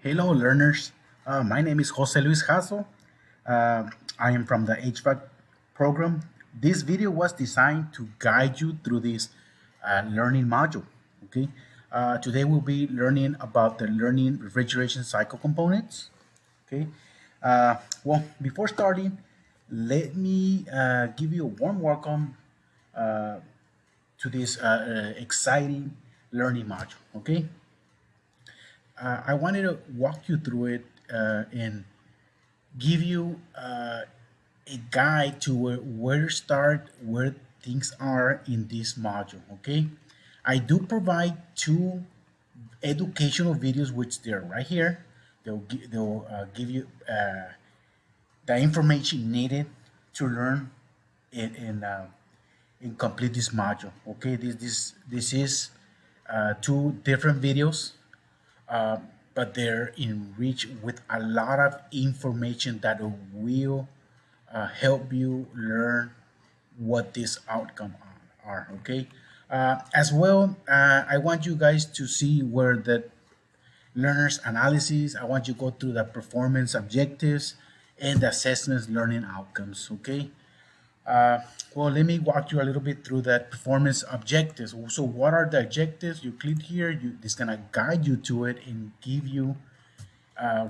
Hello, learners. My name is Jose Luis Jasso. I am from the HVAC program. This video was designed to guide you through this learning module. Okay. Today we'll be learning about the learning refrigeration cycle components. Okay. Before starting, let me give you a warm welcome to this exciting learning module. Okay. I wanted to walk you through it and give you a guide to where to start, where things are in this module. Okay, I do provide two educational videos, which they're right here. They'll give you the information needed to learn and complete this module. Okay, this is two different videos, uh, but they're enriched with a lot of information that will help you learn what this outcome are. Okay, as well, I want you guys to see where the learners analysis. I want you to go through the performance objectives and the assessments learning outcomes. Okay. Uh, Let me walk you a little bit through that performance objectives. So, what are the objectives? You click here. It's gonna guide you to it and give you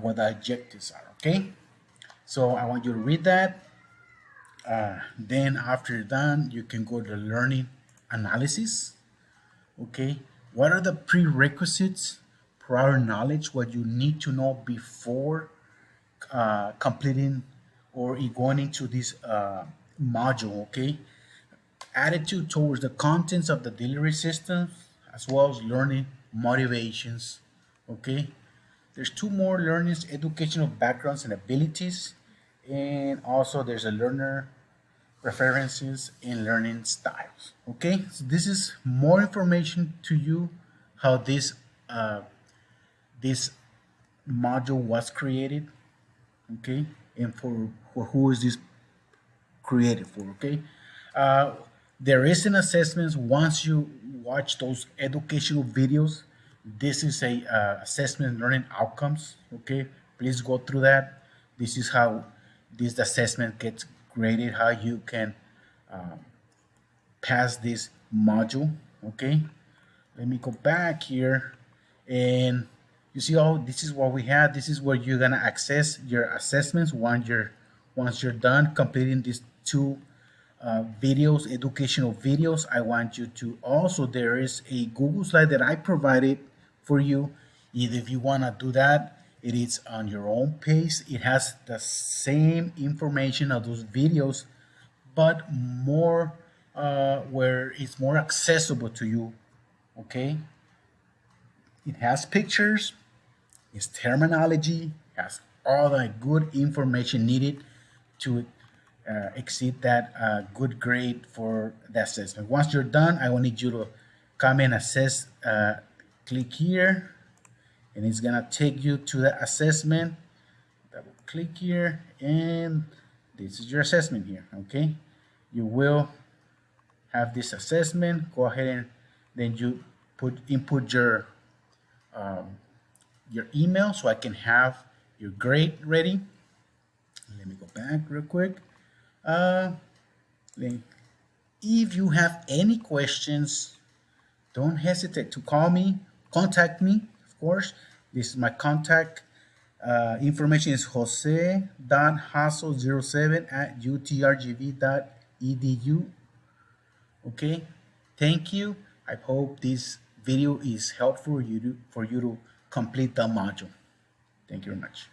what the objectives are. Okay. So, I want you to read that. Then, after you're done, you can go to learning analysis. Okay. What are the prerequisites, prior knowledge, what you need to know before completing or going into this module? Okay. Attitude towards the contents of the delivery system, as well as learning motivations. Okay, there's two more learners: educational backgrounds and abilities, and also there's a learner preferences and learning styles. Okay, so this is more information to you how this module was created. Okay, and for who is this created for. Okay, uh, there is an assessment once you watch those educational videos. This is a assessment learning outcomes. Okay, please go through that. This is how this assessment gets graded, how you can pass this module. Okay, let me go back here, and you see, oh, this is what we had. This is where you're gonna access your assessments once you're done completing these two videos, educational videos. I want you to also, there is a Google slide that I provided for you. Either if you want to do that, it is on your own pace. It has the same information of those videos, but more where it's more accessible to you. Okay, it has pictures, it's terminology, has all the good information needed to exceed that good grade for the assessment. Once you're done, I will need you to come and assess. Click here, and it's gonna take you to the assessment. Double click here, and this is your assessment here. Okay, you will have this assessment. Go ahead and then you input your email so I can have your grade ready. Let me go back real quick. Uh, if you have any questions, don't hesitate to call me, contact me, of course. This is my contact information is jose.hassel07@utrgv.edu. Okay, thank you. I hope this video is helpful for you to complete the module. Thank you very much.